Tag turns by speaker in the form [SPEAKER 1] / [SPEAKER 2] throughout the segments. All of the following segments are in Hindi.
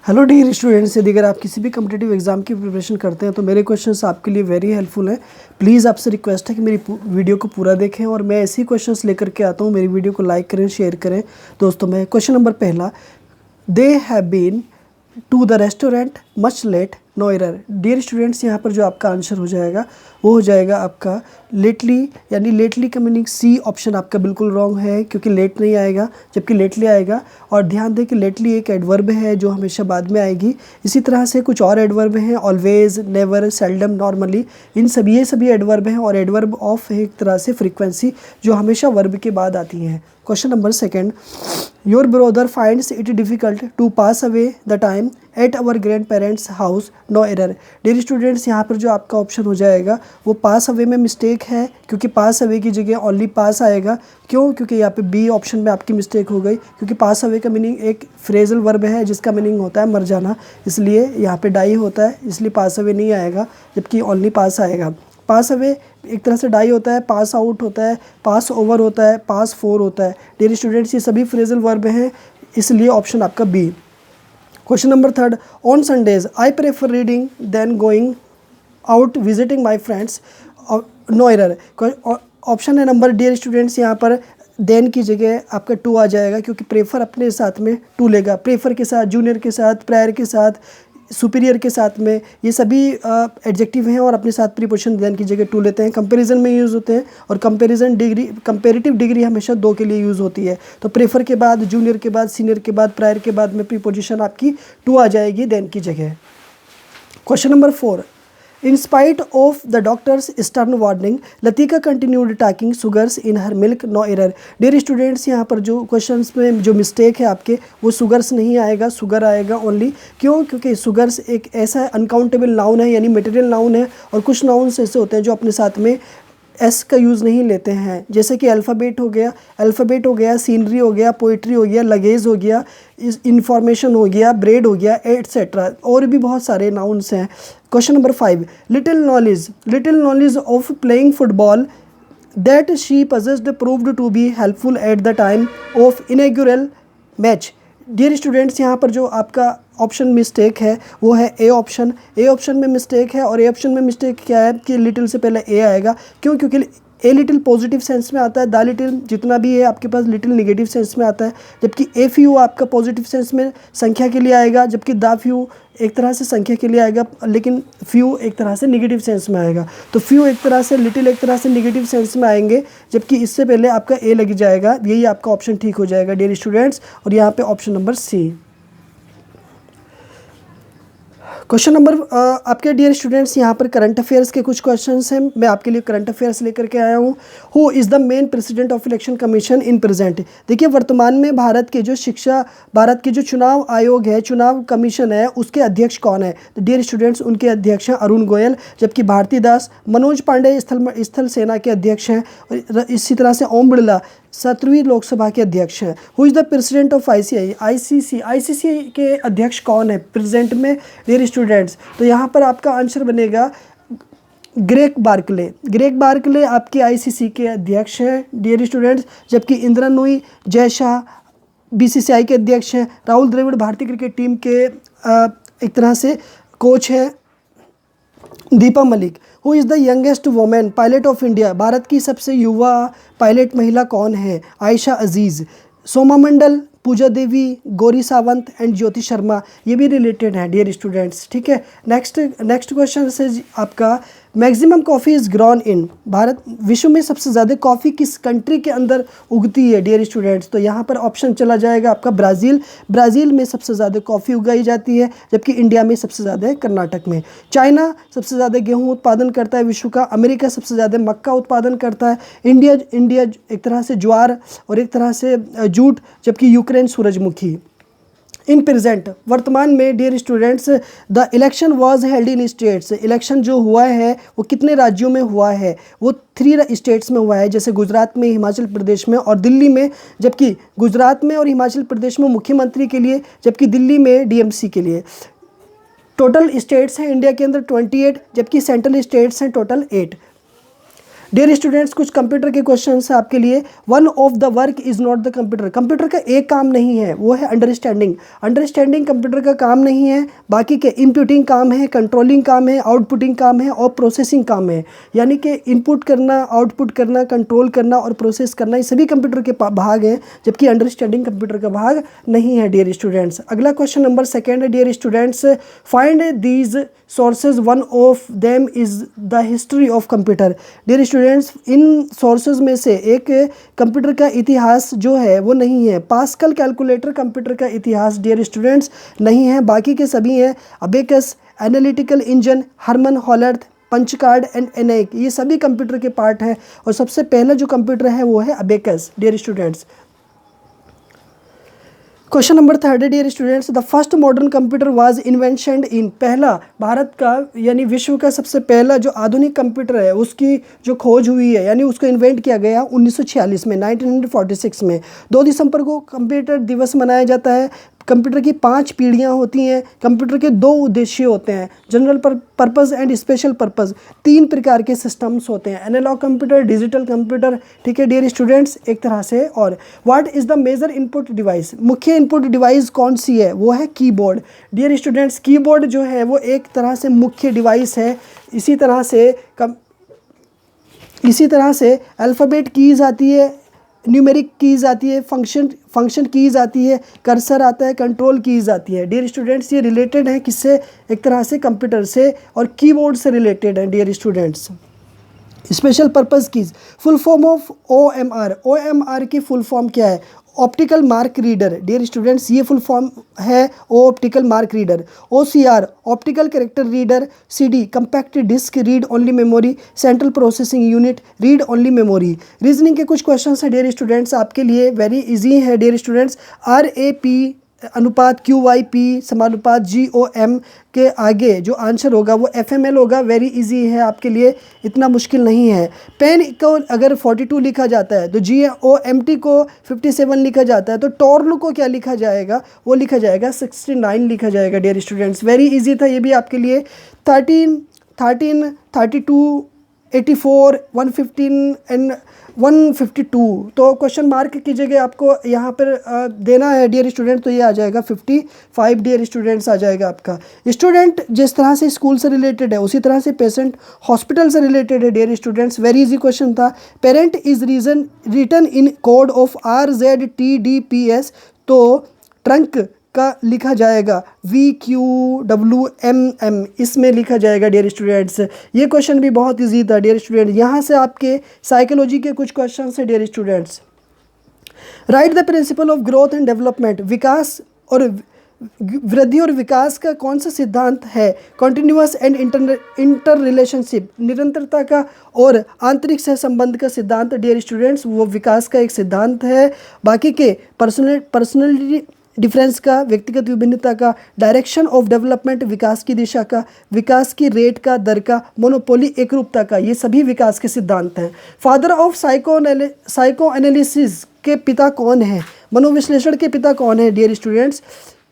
[SPEAKER 1] हेलो डियर स्टूडेंट्स, यदि अगर आप किसी भी कम्पिटिटिव एग्जाम की प्रिपरेशन करते हैं तो मेरे क्वेश्चंस आपके लिए वेरी हेल्पफुल हैं। प्लीज़ आपसे रिक्वेस्ट है कि मेरी वीडियो को पूरा देखें और मैं ऐसे ही क्वेश्चंस लेकर के आता हूँ। मेरी वीडियो को लाइक करें, शेयर करें। दोस्तों, मैं क्वेश्चन नंबर पहला, they have been to the restaurant much let no error. Dear students, यहाँ पर जो आपका आंसर हो जाएगा वो हो जाएगा आपका लेटली, यानी लेटली का मीनिंग सी ऑप्शन आपका बिल्कुल रॉन्ग है, क्योंकि लेट नहीं आएगा जबकि लेटली आएगा। और ध्यान दें कि लेटली एक एडवर्ब है जो हमेशा बाद में आएगी। इसी तरह से कुछ और एडवर्ब हैं, ऑलवेज, नेवर, सेल्डम, नॉर्मली। ये सभी एडवर्ब हैं और एडवर्ब ऑफ है एक तरह से फ्रीक्वेंसी जो हमेशा वर्ब के बाद आती हैं। Question number second, your brother finds it difficult to pass away the time at our grandparents house no error. Dear students, यहाँ पर जो आपका ऑप्शन हो जाएगा वो पास अवे में मिस्टेक है, क्योंकि पास अवे की जगह ओनली पास आएगा। क्यों? क्योंकि यहाँ पे बी ऑप्शन में आपकी मिस्टेक हो गई, क्योंकि पास अवे का मीनिंग एक फ्रेजल वर्ब है जिसका मीनिंग होता है मर जाना, इसलिए यहाँ पे डाई होता है, इसलिए पास अवे नहीं आएगा जबकि ओनली पास आएगा। पास अवे एक तरह से डाई होता है, पास आउट होता है, पास ओवर होता है, पास फोर होता है। डियर स्टूडेंट्स, ये सभी फ्रेजल वर्ब हैं, इसलिए ऑप्शन आपका B. Question number third, on Sundays I prefer reading then going out visiting my friends no error. Option है नंबर, डियर स्टूडेंट्स, यहाँ पर देन की जगह आपका टू आ जाएगा, क्योंकि प्रेफर अपने साथ में टू लेगा। प्रेफर के साथ, जूनियर के साथ, प्रायर के साथ, सुपीरियर के साथ में, ये सभी एडजेक्टिव हैं और अपने साथ प्रीपोजिशन देन की जगह टू लेते हैं। कंपैरिजन में यूज़ होते हैं और कंपैरेटिव डिग्री हमेशा दो के लिए यूज़ होती है। तो प्रेफर के बाद, जूनियर के बाद, सीनियर के बाद, प्रायर के बाद में प्रीपोजिशन आपकी टू आ जाएगी देन की जगह। Question number 4, in spite of the doctor's stern warning, Latika continued taking sugars in her milk, no error। Dear students, यहाँ पर जो क्वेश्चंस में जो मिस्टेक है आपके, वो सुगर्स नहीं आएगा, सुगर आएगा ओनली। क्यों? क्योंकि सुगर्स एक ऐसा अनकाउंटेबल नाउन है, यानी मटेरियल नाउन है, और कुछ नाउन्स ऐसे होते हैं जो अपने साथ में एस का यूज़ नहीं लेते हैं, जैसे कि अल्फ़ाबेट हो गया, सीनरी हो गया, पोइट्री हो गया, लगेज हो गया, इंफॉर्मेशन हो गया, ब्रेड हो गया, एट्सेट्रा, और भी बहुत सारे नाउन्स हैं। Question number 5, little knowledge of playing football that she possessed proved to be helpful at the time of inaugural match. Dear students, यहाँ पर जो आपका ऑप्शन मिस्टेक है वो है ए ऑप्शन में मिस्टेक है। और ए ऑप्शन में मिस्टेक क्या है कि लिटिल से पहले ए आएगा। क्यों? क्योंकि ए लिटिल पॉजिटिव सेंस में आता है, द लिटिल जितना भी है आपके पास लिटिल नेगेटिव सेंस में आता है, जबकि ए फ्यू आपका पॉजिटिव सेंस में संख्या के लिए आएगा, जबकि द फ्यू एक तरह से संख्या के लिए आएगा, लेकिन फ्यू एक तरह से नेगेटिव सेंस में आएगा। तो फ्यू एक तरह से, लिटिल एक तरह से नेगेटिव सेंस में आएंगे, जबकि इससे पहले आपका ए लग जाएगा। यही आपका ऑप्शन ठीक हो जाएगा डियर स्टूडेंट्स, और यहाँ पे option number C. Question number आपके डियर स्टूडेंट्स, यहाँ पर करंट अफेयर्स के कुछ क्वेश्चंस हैं। मैं आपके लिए करंट अफेयर्स लेकर के आया हूँ। Who is the main president of election commission in present. देखिए, वर्तमान में भारत के जो चुनाव आयोग है, चुनाव कमीशन है, उसके अध्यक्ष कौन है? तो डियर स्टूडेंट्स, उनके अध्यक्ष हैं अरुण गोयल, जबकि भारती दास। मनोज पांडे स्थल सेना के अध्यक्ष हैं, और इसी तरह से ओम बिरला 17वीं लोकसभा के अध्यक्ष हैं। Who is the president of ICC के अध्यक्ष कौन है प्रेजेंट में डियर स्टूडेंट्स? तो यहाँ पर आपका आंसर बनेगा ग्रेग बार्कले आपके आईसीसी के अध्यक्ष हैं डियर स्टूडेंट्स, जबकि इंदिरा नूई जयशाह बीसीसीआई के अध्यक्ष हैं। राहुल द्रविड़ भारतीय क्रिकेट टीम के एक तरह से कोच हैं। Deepa Malik, who is the youngest women pilot of India. Bharat की सबसे युवा पायलट महिला कौन है? आयशा अजीज़। सोमा मंडल, पूजा देवी, गौरी सावंत एंड ज्योति शर्मा, ये भी रिलेटेड है डियर स्टूडेंट्स। ठीक है, नेक्स्ट क्वेश्चन से आपका, maximum coffee is grown in. Bharat विश्व में सबसे ज़्यादा कॉफ़ी किस कंट्री के अंदर उगती है डियर स्टूडेंट्स? तो यहाँ पर ऑप्शन चला जाएगा आपका ब्राज़ील में सबसे ज़्यादा कॉफ़ी उगाई जाती है, जबकि इंडिया में सबसे ज़्यादा है कर्नाटक में। चाइना सबसे ज़्यादा गेहूँ उत्पादन करता है विश्व का। अमेरिका सबसे ज़्यादा मक्का उत्पादन करता है। इंडिया एक तरह से ज्वार और एक तरह से जूट, जबकि यूक्रेन सूरजमुखी। इन प्रेजेंट, वर्तमान में dear students, the election was held in states. Election जो हुआ है वो कितने राज्यों में हुआ है? वो 3 स्टेट्स में हुआ है, जैसे गुजरात में, हिमाचल प्रदेश में और दिल्ली में। जबकि गुजरात में और हिमाचल प्रदेश में मुख्यमंत्री के लिए, जबकि दिल्ली में डीएमसी के लिए। टोटल स्टेट्स हैं इंडिया के अंदर 28, जबकि सेंट्रल स्टेट्स हैं टोटल 8। डियर स्टूडेंट्स, कुछ कंप्यूटर के क्वेश्चन है आपके लिए। One of the work is not the computer. Computer का एक काम नहीं है, वो है अंडरस्टैंडिंग। अंडरस्टैंडिंग कंप्यूटर का काम नहीं है, बाकी के इनपुटिंग काम है, कंट्रोलिंग काम है, आउटपुटिंग काम है और प्रोसेसिंग काम है। यानी कि इनपुट करना, आउटपुट करना, कंट्रोल करना और प्रोसेस करना, ये सभी कंप्यूटर के भाग हैं, जबकि अंडरस्टैंडिंग कंप्यूटर का भाग नहीं है डियर स्टूडेंट्स। अगला क्वेश्चन नंबर 2 है dear students, find these sources, one of them is the history of computer. Dear students, in sources में से एक कंप्यूटर का इतिहास जो है वो नहीं है। पास्कल कैलकुलेटर कंप्यूटर का इतिहास डियर स्टूडेंट्स नहीं है, बाकी के सभी हैं। Abacus, analytical engine, Herman Hollerith, punch card and ENIAC, ये सभी कंप्यूटर के पार्ट हैं। और सबसे पहला जो कंप्यूटर है वो है abacus dear students. Question number 3 dear students, the first modern computer was invented in. पहला भारत का यानी विश्व का सबसे पहला जो आधुनिक कंप्यूटर है उसकी जो खोज हुई है, यानी उसको इन्वेंट किया गया 1946 में, 1946 में। 2 दिसंबर को कंप्यूटर दिवस मनाया जाता है। कंप्यूटर की 5 पीढ़ियाँ होती हैं। कंप्यूटर के 2 उद्देश्य होते हैं, general purpose and special purpose. 3 प्रकार के सिस्टम्स होते हैं, एनालॉग कंप्यूटर, डिजिटल कंप्यूटर, ठीक है डियर स्टूडेंट्स, एक तरह से। और what is the major input device, मुख्य इनपुट डिवाइस कौन सी है, वो है कीबोर्ड डियर स्टूडेंट्स। कीबोर्ड जो है वो एक तरह से मुख्य डिवाइस है। इसी तरह से अल्फ़ाबेट कीज़ आती है, न्यूमेरिक कीज़ आती है, फंक्शन कीज़ आती है, कर्सर आता है, कंट्रोल कीज़ आती है। डियर स्टूडेंट्स, ये रिलेटेड है किससे, एक तरह से कंप्यूटर से और कीबोर्ड से रिलेटेड है dear students. Special purpose keys, full form of OMR। OMR की फुल फॉर्म क्या है, optical mark reader dear students, ये फुल फॉर्म है optical mark reader. OCR, optical character reader. CD, compact disc read only memory. Central processing unit, read only memory. Reasoning के कुछ क्वेश्चंस हैं डियर स्टूडेंट्स आपके लिए, वेरी इजी है डियर स्टूडेंट्स। RAP अनुपात QYP समानुपात GOM के आगे जो आंसर होगा वो FML होगा। वेरी इजी है आपके लिए, इतना मुश्किल नहीं है। पेन को अगर 42 लिखा जाता है तो GOMT को 57 लिखा जाता है, तो टॉर्न को क्या लिखा जाएगा, वो लिखा जाएगा 69 लिखा जाएगा डियर स्टूडेंट्स। वेरी इजी था ये भी आपके लिए। 13, 32, 84, 115 एंड 152, तो क्वेश्चन मार्क की जगह आपको यहाँ पर देना है डियर स्टूडेंट, तो ये आ जाएगा 55 डियर स्टूडेंट्स आ जाएगा आपका। स्टूडेंट जिस तरह से स्कूल से रिलेटेड है उसी तरह से पेशेंट हॉस्पिटल से रिलेटेड है dear students. Very easy question था। Parent is written in code of RZTDPS, तो ट्रंक का लिखा जाएगा VQWMM, इसमें लिखा जाएगा डियर स्टूडेंट्स। ये क्वेश्चन भी बहुत इजी था डियर स्टूडेंट। यहाँ से आपके साइकोलॉजी के कुछ क्वेश्चन हैं dear students. Write the principle of growth and development, विकास और वृद्धि और विकास का कौन सा सिद्धांत है। कॉन्टिन्यूअस एंड इंटर रिलेशनशिप, निरंतरता का और आंतरिक सहसंबंध का सिद्धांत डियर स्टूडेंट्स, वो विकास का एक सिद्धांत है। बाकी के पर्सनैलिटी डिफरेंस का, व्यक्तिगत विभिन्नता का, डायरेक्शन ऑफ डेवलपमेंट, विकास की दिशा का, विकास की रेट का, दर का, मोनोपोली एकरूपता का, ये सभी विकास के सिद्धांत हैं। फादर ऑफ साइको एनालिसिस के पिता कौन है, मनोविश्लेषण के पिता कौन है डियर स्टूडेंट्स,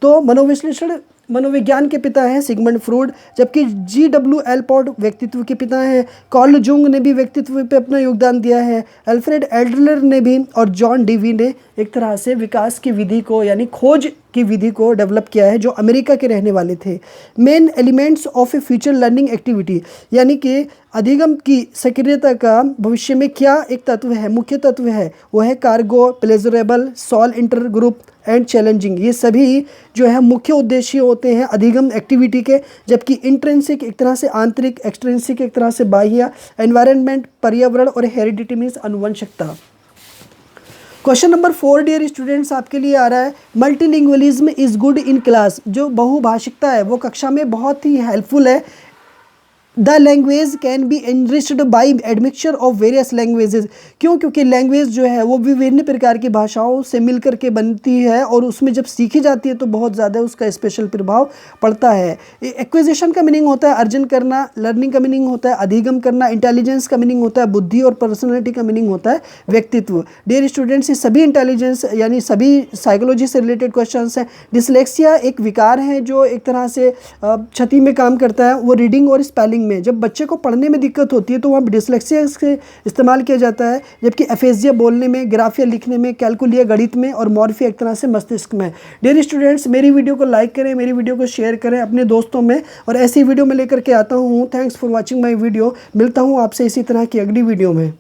[SPEAKER 1] तो मनोविज्ञान के पिता हैं सिगमंड फ्रूड, जबकि GW एल्पोर्ट व्यक्तित्व के पिता हैं। कार्ल जुंग ने भी व्यक्तित्व पे अपना योगदान दिया है। अल्फ्रेड एडलर ने भी, और जॉन डीवी ने एक तरह से विकास की विधि को यानी खोज की विधि को डेवलप किया है, जो अमेरिका के रहने वाले थे। Main elements of A future learning activity, यानी कि अधिगम की सक्रियता का भविष्य में क्या एक तत्व है, मुख्य तत्व है, वो है cargo, pleasurable, soul inter group and challenging. ये सभी जो है मुख्य उद्देश्य होते हैं अधिगम एक्टिविटी के, जबकि इंट्रिंसिक एक तरह से आंतरिक, एक्सट्रिंसिक एक तरह से बाह्य, एनवायरनमेंट पर्यावरण, और हेरिडिटी मीन्स अनुवंशिकता। क्वेश्चन नंबर 4 डियर स्टूडेंट्स आपके लिए आ रहा है, multilingualism is good in class, जो बहुभाषिकता है वो कक्षा में बहुत ही हेल्पफुल है। The language can be enriched by admixture of various languages, क्यों, क्योंकि लैंग्वेज जो है वो विभिन्न प्रकार की भाषाओं से मिलकर के बनती है, और उसमें जब सीखी जाती है तो बहुत ज़्यादा उसका स्पेशल प्रभाव पड़ता है। एक्विजिशन का मीनिंग होता है अर्जन करना, लर्निंग का मीनिंग होता है अधिगम करना, इंटेलिजेंस का मीनिंग होता है बुद्धि, और पर्सनैलिटी का मीनिंग होता है व्यक्तित्व। डियर स्टूडेंट्स, ये सभी इंटेलिजेंस यानी सभी साइकोलॉजी से रिलेटेड क्वेश्चन हैं। डिसलेक्सिया एक विकार है जो एक तरह से क्षति में काम करता है, वो रीडिंग और स्पेलिंग रीडिंग में, जब बच्चे को पढ़ने में दिक्कत होती है तो वहाँ डिसलेक्सिया से इस्तेमाल किया जाता है, जबकि एफेजिया बोलने में, ग्राफिया लिखने में, कैलकुलिया गणित में और मॉर्फिया एक तरह से मस्तिष्क में। डियर स्टूडेंट्स, मेरी वीडियो को लाइक करें, मेरी वीडियो को शेयर करें अपने दोस्तों में, और ऐसी वीडियो में लेकर के आता हूँ। Thanks for watching my video. मिलता हूँ आपसे इसी तरह की अगली वीडियो में।